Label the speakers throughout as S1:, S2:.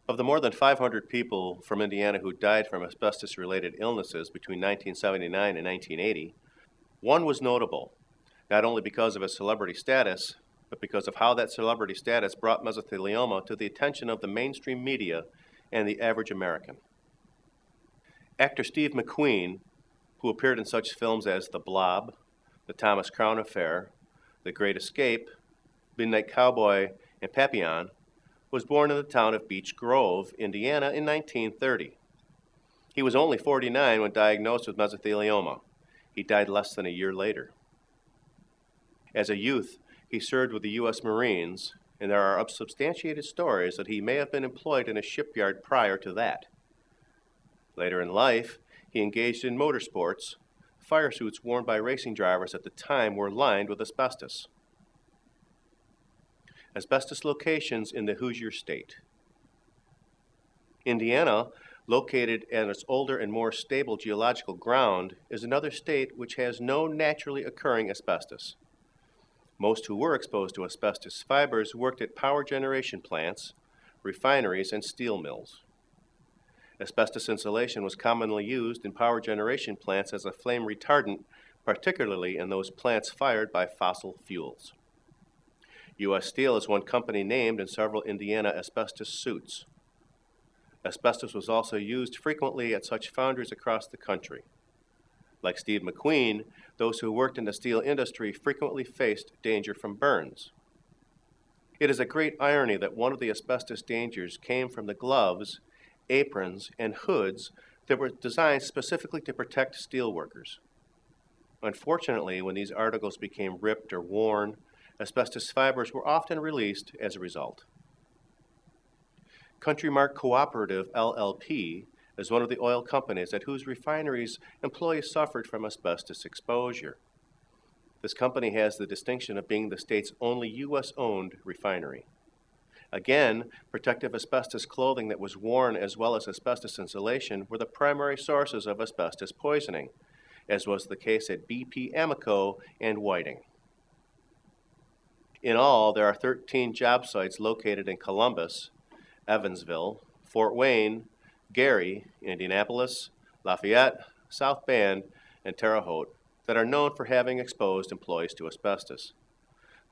S1: Of the more than 500 people from Indiana who died from asbestos-related illnesses between 1979 and 1980, one was notable, not only because of his celebrity status, but because of how that celebrity status brought mesothelioma to the attention of the mainstream media and the average American. Actor Steve McQueen, who appeared in such films as The Blob, The Thomas Crown Affair, The Great Escape, Midnight Cowboy, and Papillon, was born in the town of Beech Grove, Indiana in 1930. He was only 49 when diagnosed with mesothelioma. He died less than a year later. As a youth, he served with the U.S. Marines, and there are unsubstantiated stories that he may have been employed in a shipyard prior to that. Later in life, he engaged in motorsports. Fire suits worn by racing drivers at the time were lined with asbestos. Asbestos locations in the Hoosier State. Indiana, located in its older and more stable geological ground, is another state which has no naturally occurring asbestos. Most who were exposed to asbestos fibers worked at power generation plants, refineries, and steel mills. Asbestos insulation was commonly used in power generation plants as a flame retardant, particularly in those plants fired by fossil fuels. U.S. Steel is one company named in several Indiana asbestos suits. Asbestos was also used frequently at such foundries across the country. Like Steve McQueen, those who worked in the steel industry frequently faced danger from burns. It is a great irony that one of the asbestos dangers came from the gloves, aprons, and hoods that were designed specifically to protect steel workers. Unfortunately, when these articles became ripped or worn, asbestos fibers were often released as a result. Country Mark Cooperative, LLP, is one of the oil companies at whose refineries employees suffered from asbestos exposure. This company has the distinction of being the state's only U.S.-owned refinery. Again, protective asbestos clothing that was worn as well as asbestos insulation were the primary sources of asbestos poisoning, as was the case at BP Amoco and Whiting. In all, there are 13 job sites located in Columbus, Evansville, Fort Wayne, Gary, Indianapolis, Lafayette, South Bend, and Terre Haute that are known for having exposed employees to asbestos.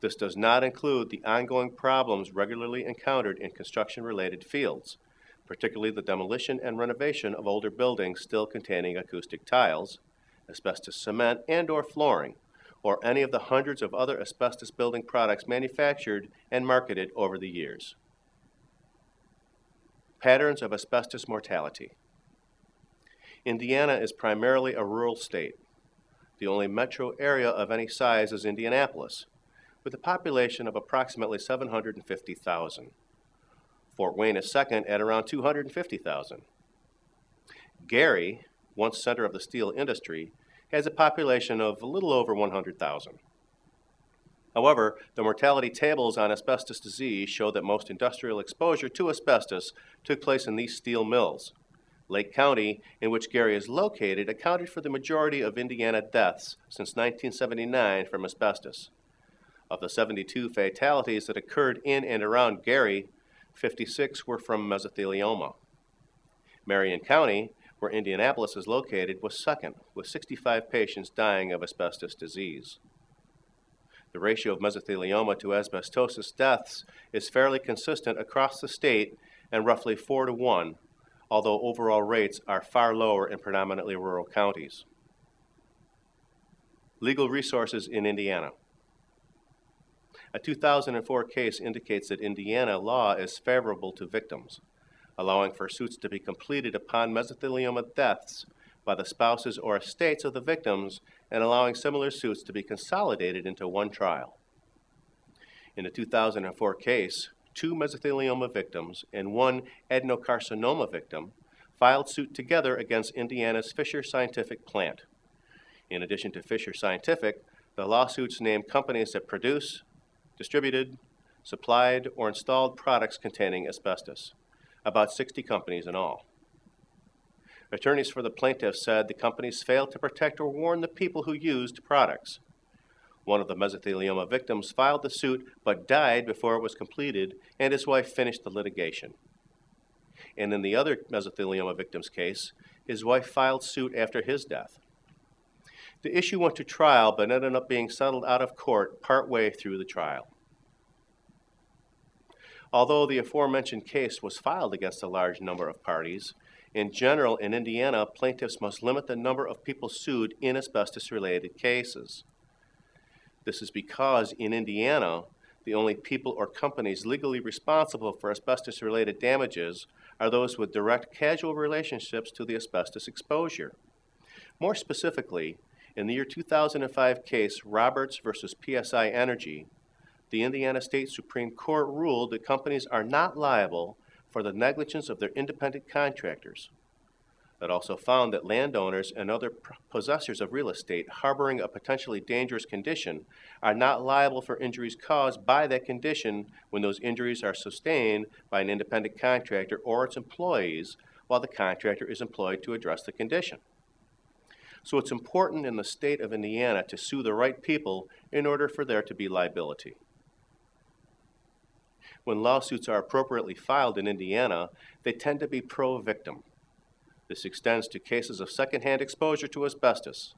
S1: This does not include the ongoing problems regularly encountered in construction-related fields, particularly the demolition and renovation of older buildings still containing acoustic tiles, asbestos cement and/or flooring, or any of the hundreds of other asbestos building products manufactured and marketed over the years. Patterns of asbestos mortality. Indiana is primarily a rural state. The only metro area of any size is Indianapolis, with a population of approximately 750,000. Fort Wayne is second at around 250,000. Gary, once center of the steel industry, has a population of a little over 100,000. However, the mortality tables on asbestos disease show that most industrial exposure to asbestos took place in these steel mills. Lake County, in which Gary is located, accounted for the majority of Indiana deaths since 1979 from asbestos. Of the 72 fatalities that occurred in and around Gary, 56 were from mesothelioma. Marion County, where Indianapolis is located, was second, with 65 patients dying of asbestos disease. The ratio of mesothelioma to asbestosis deaths is fairly consistent across the state and roughly 4-to-1, although overall rates are far lower in predominantly rural counties. Legal resources in Indiana. A 2004 case indicates that Indiana law is favorable to victims, allowing for suits to be completed upon mesothelioma deaths by the spouses or estates of the victims and allowing similar suits to be consolidated into one trial. In the 2004 case, 2 mesothelioma victims and 1 adenocarcinoma victim filed suit together against Indiana's Fisher Scientific plant. In addition to Fisher Scientific, the lawsuits named companies that produce, distributed, supplied, or installed products containing asbestos, about 60 companies in all. Attorneys for the plaintiffs said the companies failed to protect or warn the people who used products. One of the mesothelioma victims filed the suit but died before it was completed, and his wife finished the litigation. and in the other mesothelioma victim's case, his wife filed suit after his death. The issue went to trial, but ended up being settled out of court partway through the trial. Although the aforementioned case was filed against a large number of parties, in general, in Indiana, plaintiffs must limit the number of people sued in asbestos-related cases. This is because in Indiana, the only people or companies legally responsible for asbestos-related damages are those with direct causal relationships to the asbestos exposure. More specifically, in the year 2005 case Roberts versus PSI Energy, the Indiana State Supreme Court ruled that companies are not liable for the negligence of their independent contractors. It also found that landowners and other possessors of real estate harboring a potentially dangerous condition are not liable for injuries caused by that condition when those injuries are sustained by an independent contractor or its employees while the contractor is employed to address the condition. So it's important in the state of Indiana to sue the right people in order for there to be liability. When lawsuits are appropriately filed in Indiana, they tend to be pro-victim. This extends to cases of secondhand exposure to asbestos.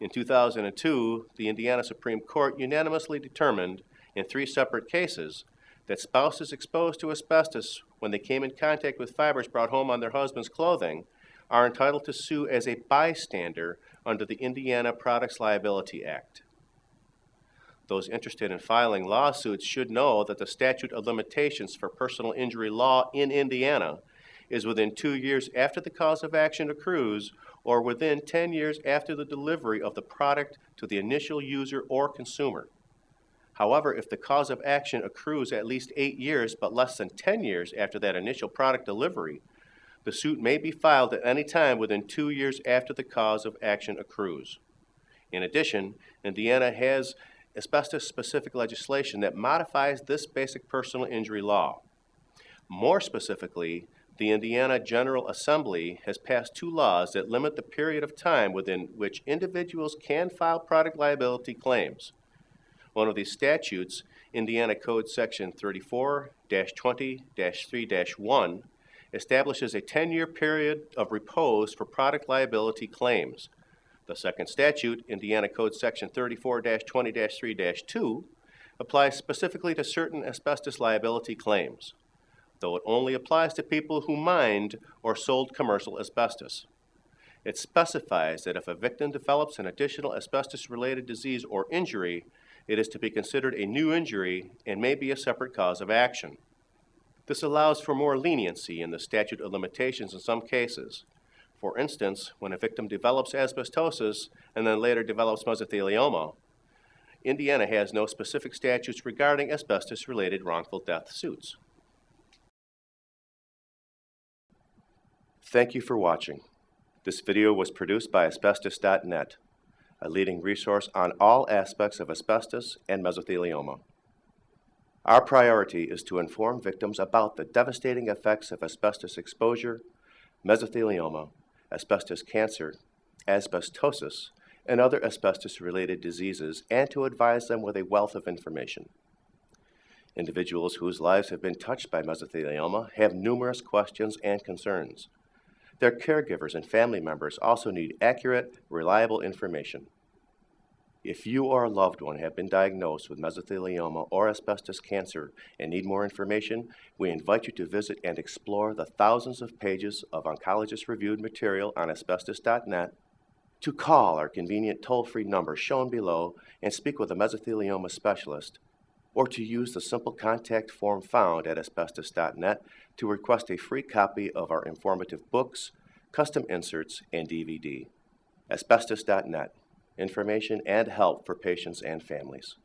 S1: In 2002, the Indiana Supreme Court unanimously determined, in 3 separate cases, that spouses exposed to asbestos when they came in contact with fibers brought home on their husband's clothing are entitled to sue as a bystander under the Indiana Products Liability Act. Those interested in filing lawsuits should know that the statute of limitations for personal injury law in Indiana is within 2 years after the cause of action accrues or within 10 years after the delivery of the product to the initial user or consumer. However, if the cause of action accrues at least 8 years but less than 10 years after that initial product delivery, the suit may be filed at any time within 2 years after the cause of action accrues. In addition, Indiana has asbestos-specific legislation that modifies this basic personal injury law. More specifically, the Indiana General Assembly has passed 2 laws that limit the period of time within which individuals can file product liability claims. One of these statutes, Indiana Code Section 34-20-3-1, establishes a 10-year period of repose for product liability claims. The second statute, Indiana Code Section 34-20-3-2, applies specifically to certain asbestos liability claims, though it only applies to people who mined or sold commercial asbestos. It specifies that if a victim develops an additional asbestos-related disease or injury, it is to be considered a new injury and may be a separate cause of action. This allows for more leniency in the statute of limitations in some cases. For instance, when a victim develops asbestosis and then later develops mesothelioma, Indiana has no specific statutes regarding asbestos-related wrongful death suits. Thank you for watching. This video was produced by Asbestos.Net, a leading resource on all aspects of asbestos and mesothelioma. Our priority is to inform victims about the devastating effects of asbestos exposure, mesothelioma, asbestos cancer, asbestosis, and other asbestos-related diseases, and to advise them with a wealth of information. Individuals whose lives have been touched by mesothelioma have numerous questions and concerns. Their caregivers and family members also need accurate, reliable information. If you or a loved one have been diagnosed with mesothelioma or asbestos cancer and need more information, we invite you to visit and explore the thousands of pages of oncologist-reviewed material on Asbestos.net, to call our convenient toll-free number shown below and speak with a mesothelioma specialist, or to use the simple contact form found at Asbestos.net to request a free copy of our informative books, custom inserts, and DVD. Asbestos.net. Information and help for patients and families.